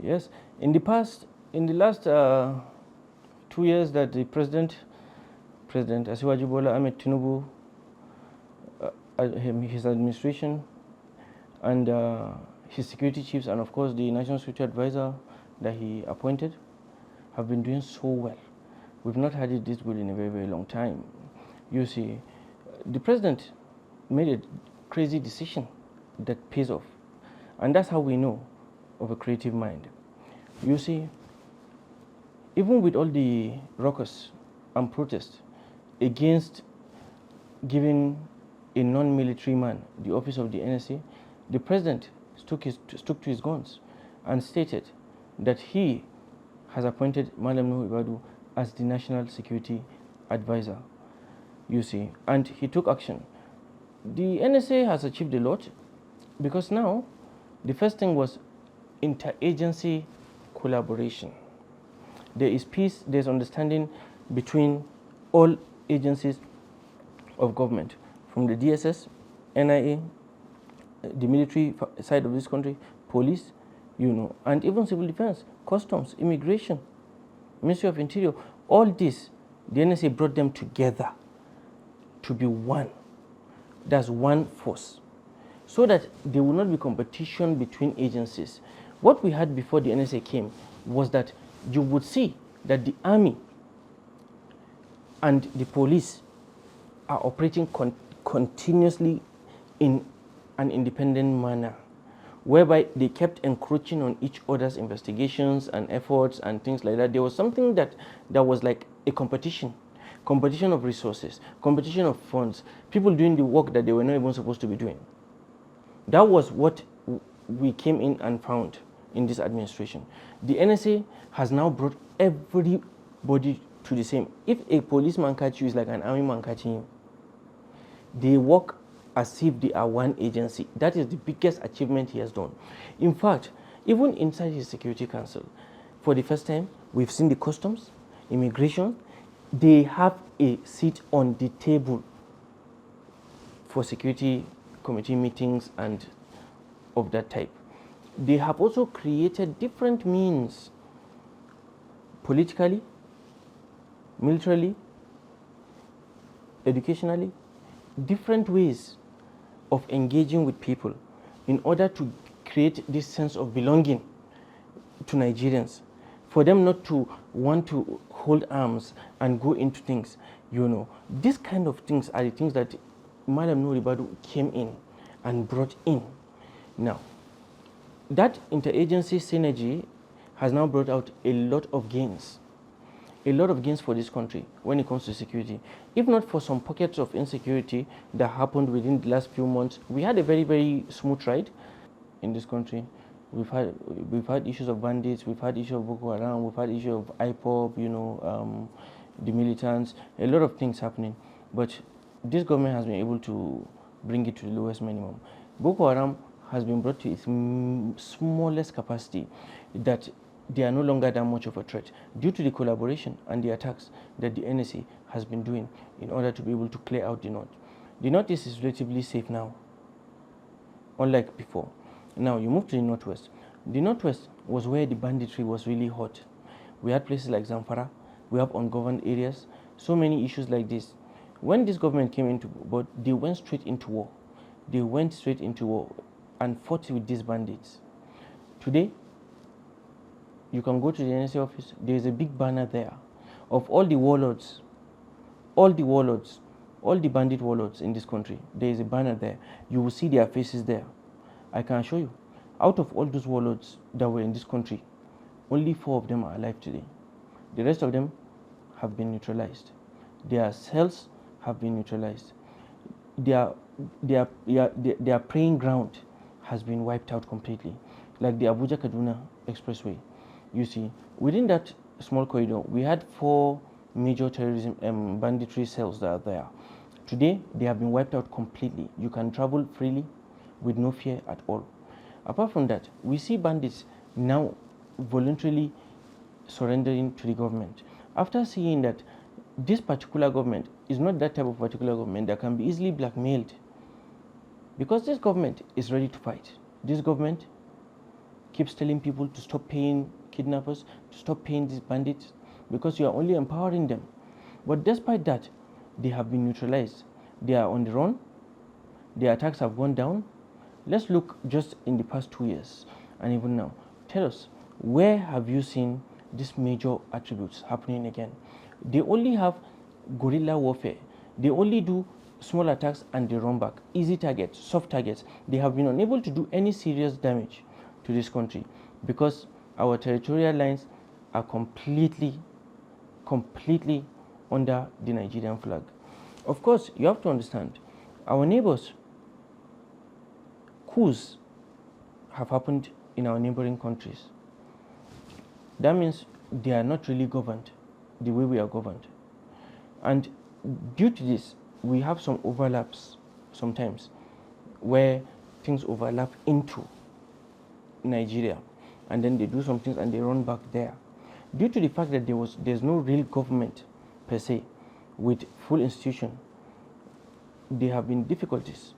Yes, in the last 2 years that the President Asiwaju Bola Ahmed Tinubu, his administration, and his security chiefs, and of course the National Security Advisor that he appointed, have been doing so well. We've not had it this good in a very, very long time. You see, the President made a crazy decision that pays off. And that's how we know of a creative mind. You see, even with all the ruckus and protests against giving a non-military man the office of the NSA, the President stuck to his guns and stated that he has appointed Mallam Ribadu as the National Security Advisor. You see, and he took action. The NSA has achieved a lot because now the first thing was interagency collaboration. There is peace, there's understanding between all agencies of government, from the DSS, NIA, the military side of this country, police, and even civil defense, customs, immigration, Ministry of Interior. All this, the NSA brought them together to be one. That's one force, so that there will not be competition between agencies. What we had before the NSA came was that you would see that the army and the police are operating continuously in an independent manner, whereby they kept encroaching on each other's investigations and efforts and things like that. There was something that was like a competition of resources, competition of funds, people doing the work that they were not even supposed to be doing. That was what we came in and found in this administration. The NSA has now brought everybody to the same. If a policeman catches you, it's like an army man catching you. They work as if they are one agency. That is the biggest achievement he has done. In fact, even inside his Security Council, for the first time, we've seen the customs, immigration, they have a seat on the table for security committee meetings and of that type. They have also created different means, politically, militarily, educationally, different ways of engaging with people in order to create this sense of belonging to Nigerians, for them not to want to hold arms and go into things. These kind of things are the things that Mallam Ribadu came in and brought in. Now, that interagency synergy has now brought out a lot of gains for this country when it comes to security. If not for some pockets of insecurity that happened within the last few months, we had a very, very smooth ride in this country. We've had issues of bandits, we've had issues of Boko Haram, we've had issues of IPOB, the militants, a lot of things happening. But this government has been able to bring it to the lowest minimum. Boko Haram has been brought to its smallest capacity, that they are no longer that much of a threat due to the collaboration and the attacks that the NSA has been doing in order to be able to clear out the north. The northeast is relatively safe now, unlike before. Now you move to the northwest. The northwest was where the banditry was really hot. We had places like Zamfara, we have ungoverned areas, so many issues like this. When this government came into, but they went straight into war. They went straight into war and fought with these bandits. Today, you can go to the NSA office, there is a big banner there of all the warlords, all the bandit warlords in this country. There is a banner there. You will see their faces there. I can assure you, out of all those warlords that were in this country, only 4 of them are alive today. The rest of them have been neutralized. Their cells have been neutralized. Their praying ground has been wiped out completely, like the Abuja-Kaduna Expressway. You see, within that small corridor, we had 4 major terrorism banditry cells that are there. Today, they have been wiped out completely. You can travel freely with no fear at all. Apart from that, we see bandits now voluntarily surrendering to the government. After seeing that this particular government is not that type of particular government that can be easily blackmailed, because this government is ready to fight. This government keeps telling people to stop paying kidnappers, to stop paying these bandits, because you are only empowering them. But despite that, they have been neutralized. They are on the run. Their attacks have gone down. Let's look just in the past 2 years and even now. Tell us, where have you seen these major attributes happening again? They only have guerrilla warfare. They only do small attacks and they run back. Easy targets, soft targets. They have been unable to do any serious damage to this country because our territorial lines are completely under the Nigerian flag. Of course, you have to understand, our neighbors, coups have happened in our neighboring countries. That means they are not really governed the way we are governed. And due to this, we have some overlaps sometimes where things overlap into Nigeria, and then they do some things and they run back there. Due to the fact that there's no real government per se with full institution, there have been difficulties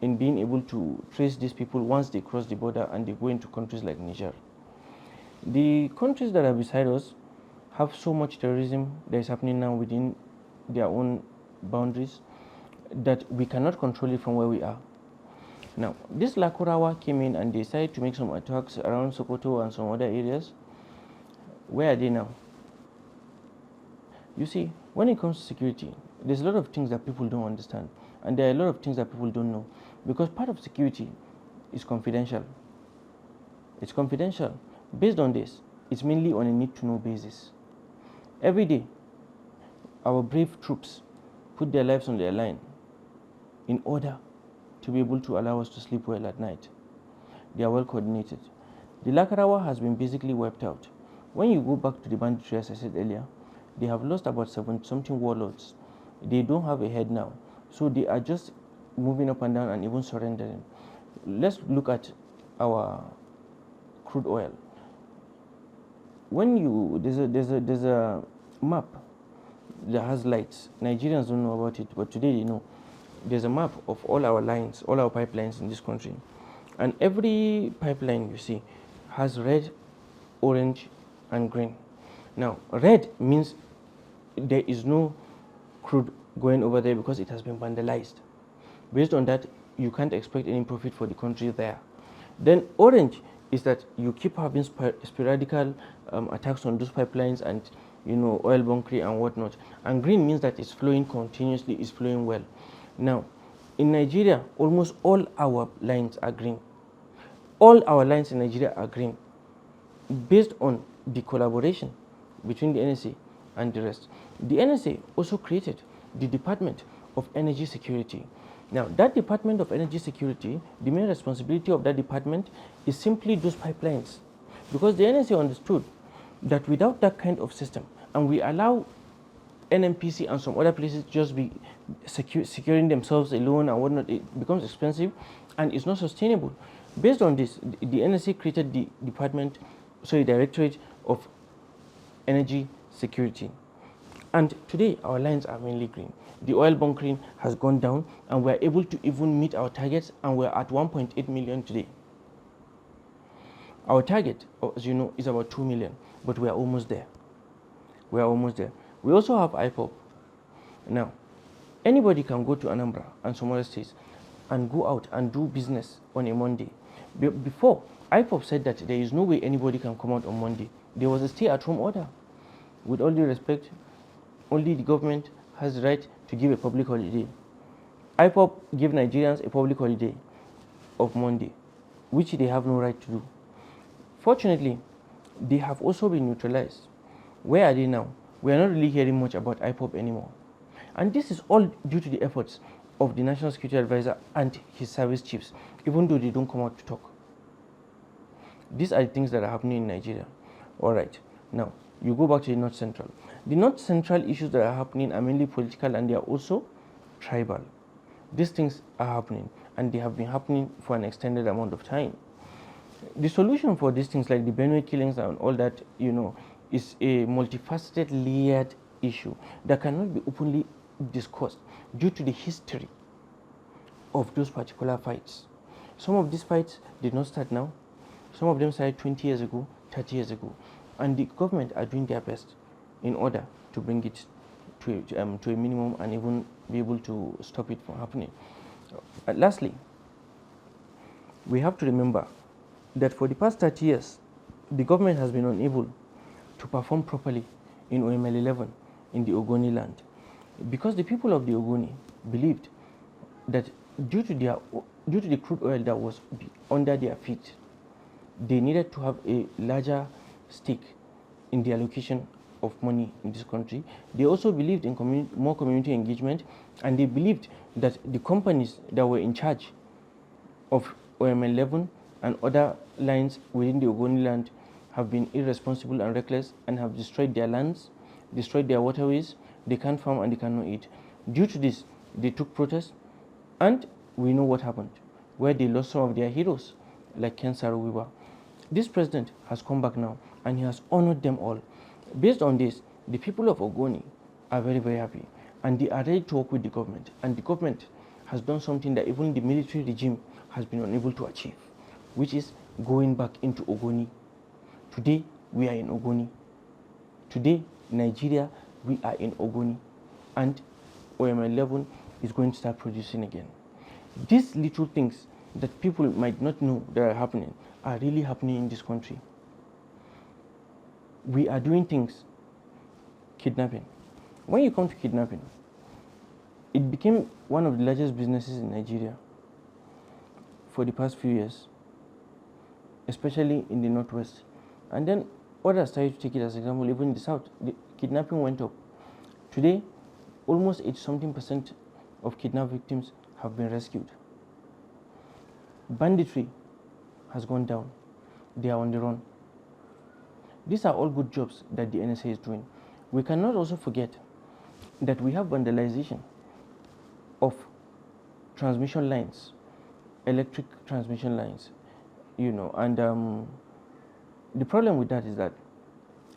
in being able to trace these people once they cross the border and they go into countries like Niger. The countries that are beside us have so much terrorism that is happening now within their own boundaries that we cannot control it from where we are. Now, this Lakurawa came in and they decided to make some attacks around Sokoto and some other areas. Where are they now? You see, when it comes to security, there's a lot of things that people don't understand, and there are a lot of things that people don't know, because part of security is confidential. It's confidential. Based on this, it's mainly on a need-to-know basis. Every day, our brave troops put their lives on their line in order to be able to allow us to sleep well at night. They are well coordinated. The Lakarawa has been basically wiped out. When you go back to the banditry, as I said earlier, they have lost about 70-something warlords. They don't have a head now. So they are just moving up and down and even surrendering. Let's look at our crude oil. When you, there's a map that has lights. Nigerians don't know about it, but today they know. There's a map of all our lines, all our pipelines in this country. And every pipeline you see has red, orange, and green. Now, red means there is no crude going over there because it has been vandalized. Based on that, you can't expect any profit for the country there. Then orange is that you keep having sporadical attacks on those pipelines and oil bunkering and whatnot. And green means that it's flowing continuously, it's flowing well. Now, in Nigeria, almost all our lines are green. All our lines in Nigeria are green, based on the collaboration between the NSA and the rest. The NSA also created the Department of Energy Security. Now, that Department of Energy Security, the main responsibility of that department is simply those pipelines. Because the NSA understood that without that kind of system, and we allow NNPC and some other places just be securing themselves alone and whatnot, it becomes expensive and it's not sustainable. Based on this, the NSA created the Directorate of Energy Security. And today, our lines are mainly green. The oil bunkering has gone down, and we're able to even meet our targets, and we're at 1.8 million today. Our target, as you know, is about 2 million, but we're almost there. We're almost there. We also have IPOP. Now, anybody can go to Anambra and some other states and go out and do business on a Monday. Before, IPOP said that there is no way anybody can come out on Monday. There was a stay-at-home order. With all due respect, only the government has the right to give a public holiday. IPOP give Nigerians a public holiday of Monday, which they have no right to do. Fortunately, they have also been neutralized. Where are they now? We are not really hearing much about IPOP anymore. And this is all due to the efforts of the National Security Advisor and his service chiefs, even though they don't come out to talk. These are the things that are happening in Nigeria. All right, now you go back to the North Central. The North Central issues that are happening are mainly political, and they are also tribal. These things are happening, and they have been happening for an extended amount of time. The solution for these things, like the Benue killings and all that, is a multifaceted, layered issue that cannot be openly discussed due to the history of those particular fights. Some of these fights did not start now. Some of them started 20 years ago, 30 years ago. And the government are doing their best in order to bring it to a minimum and even be able to stop it from happening. Lastly, we have to remember that for the past 30 years, the government has been unable to perform properly in OML 11 in the Ogoni land, because the people of the Ogoni believed that due to the crude oil that was under their feet, they needed to have a larger stake in the allocation of money in this country. They also believed in more community engagement, and they believed that the companies that were in charge of OML 11 and other lines within the Ogoni land have been irresponsible and reckless and have destroyed their lands, destroyed their waterways. They can't farm and they cannot eat. Due to this, they took protest, and we know what happened, where they lost some of their heroes, like Ken Saro-Wiwa. This president has come back now, and he has honored them all. Based on this, the people of Ogoni are very, very happy, and they are ready to work with the government. And the government has done something that even the military regime has been unable to achieve, which is going back into Ogoni. Today, we are in Ogoni. Today, Nigeria, we are in Ogoni. And OML 11 is going to start producing again. These little things that people might not know that are happening are really happening in this country. We are doing things, kidnapping. When you come to kidnapping, it became one of the largest businesses in Nigeria for the past few years, especially in the northwest. And then others started to take it as an example. Even in the south, the kidnapping went up. Today, almost 80-something% of kidnapped victims have been rescued. Banditry has gone down. They are on the run. These are all good jobs that the NSA is doing. We cannot also forget that we have vandalization of transmission lines, electric transmission lines, and the problem with that is that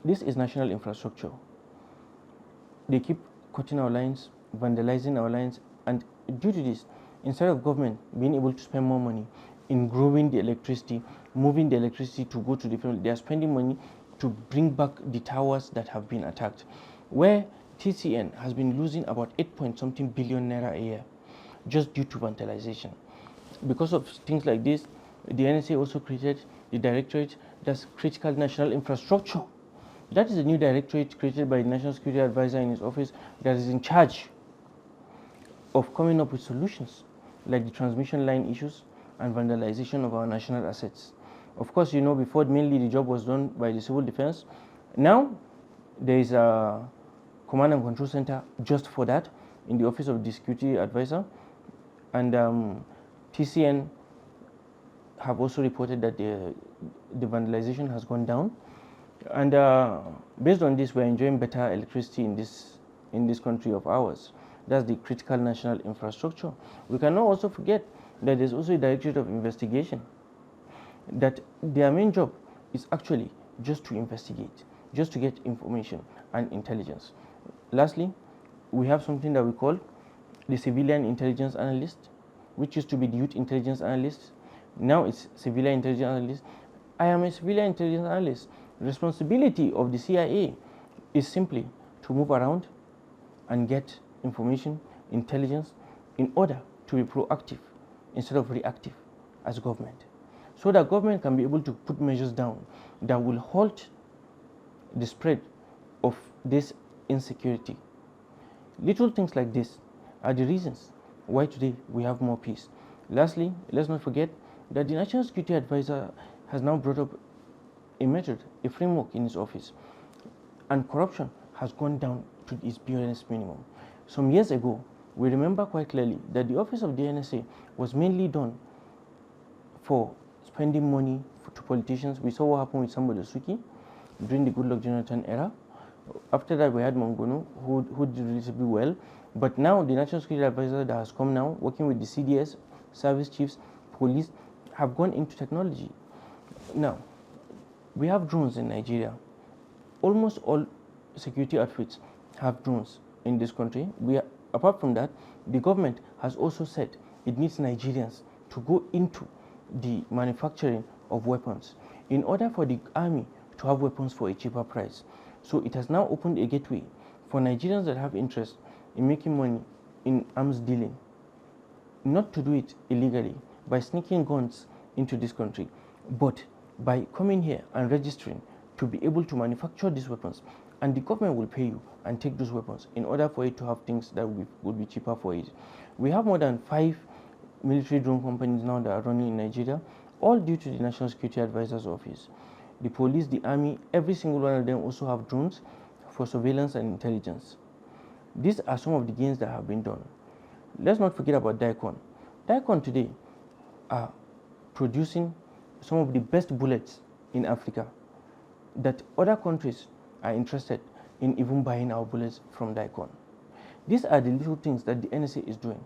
this is national infrastructure. They keep cutting our lines, vandalizing our lines, and due to this, instead of government being able to spend more money in growing the electricity, moving the electricity to go to different, they are spending money to bring back the towers that have been attacked, where TCN has been losing about 8-point-something billion naira a year just due to vandalization. Because of things like this, the NSA also created the directorate that's critical national infrastructure. That is a new directorate created by the National Security Advisor in his office that is in charge of coming up with solutions like the transmission line issues and vandalization of our national assets. Of course, before mainly the job was done by the civil defense. Now there is a command and control center just for that in the office of the security advisor, and TCN have also reported that the vandalization has gone down, and based on this, we're enjoying better electricity in this country of ours. That's the critical national infrastructure. We cannot also forget that there's also a directorate of investigation, that their main job is actually just to investigate, just to get information and intelligence. Lastly, we have something that we call the civilian intelligence analyst, which used to be the youth intelligence analyst. Now it's civilian intelligence analyst. I am a civilian intelligence analyst. The responsibility of the CIA is simply to move around and get information, intelligence, in order to be proactive instead of reactive as government, so that government can be able to put measures down that will halt the spread of this insecurity. Little things like this are the reasons why today we have more peace. Lastly, let's not forget that the National Security Advisor has now brought up a method, a framework in his office, and corruption has gone down to its barest minimum. Some years ago, we remember quite clearly that the office of the NSA was mainly done for spending money to politicians. We saw what happened with Sambo Suki during the Goodluck Jonathan era. After that, we had Mongono, who did relatively well. But now, the National Security Advisor that has come now, working with the CDS, service chiefs, police, have gone into technology. Now, we have drones in Nigeria. Almost all security outfits have drones in this country. Apart from that, the government has also said it needs Nigerians to go into the manufacturing of weapons in order for the army to have weapons for a cheaper price. So it has now opened a gateway for Nigerians that have interest in making money in arms dealing, not to do it illegally by sneaking guns into this country, but by coming here and registering to be able to manufacture these weapons. And the government will pay you and take those weapons in order for it to have things that would be cheaper for it. We have more than 5 military drone companies now that are running in Nigeria, all due to the National Security Advisor's Office. The police, the army, every single one of them also have drones for surveillance and intelligence. These are some of the gains that have been done. Let's not forget about Daikon. Daikon today are producing some of the best bullets in Africa that other countries are interested in even buying our bullets from Daikon. These are the little things that the NSA is doing.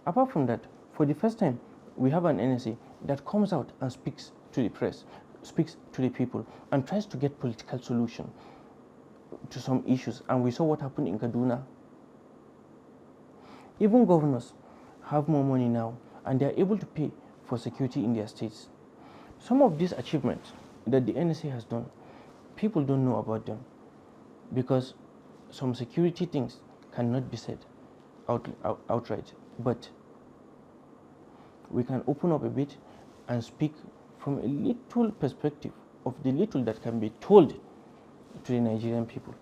Apart from that, for the first time, we have an NSA that comes out and speaks to the press, speaks to the people, and tries to get political solution to some issues. And we saw what happened in Kaduna. Even governors have more money now, and they are able to pay for security in their states. Some of these achievements that the NSA has done, people don't know about them because some security things cannot be said outright. But we can open up a bit and speak from a little perspective of the little that can be told to the Nigerian people.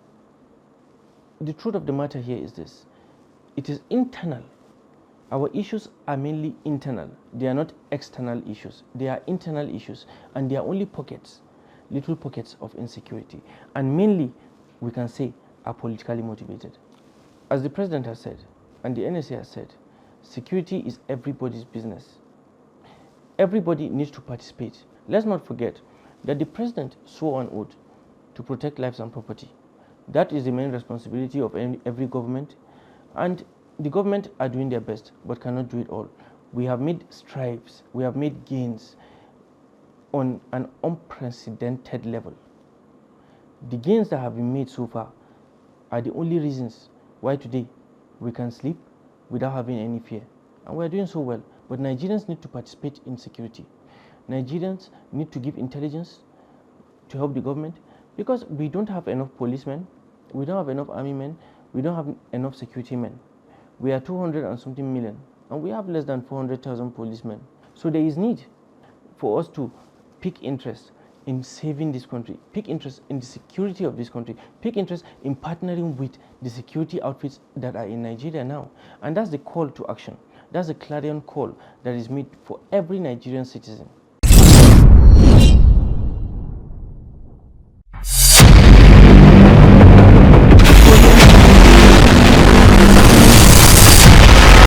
The truth of the matter here is this: it is internal. Our issues are mainly internal. They are not external issues. They are internal issues, and they are only pockets, little pockets of insecurity, and mainly, we can say, are politically motivated. As the president has said, and the NSA has said, security is everybody's business. Everybody needs to participate. Let's not forget that the president swore on oath to protect lives and property. That is the main responsibility of every government, and the government are doing their best but cannot do it all. We have made strides, we have made gains on an unprecedented level. The gains that have been made so far are the only reasons why today we can sleep without having any fear. And we are doing so well. But Nigerians need to participate in security. Nigerians need to give intelligence to help the government, because we don't have enough policemen, we don't have enough army men, we don't have enough security men. We are 200 and something million, and we have less than 400,000 policemen. So there is need for us to pick interest in saving this country, pick interest in the security of this country, pick interest in partnering with the security outfits that are in Nigeria now. And that's the call to action. That's a clarion call that is made for every Nigerian citizen.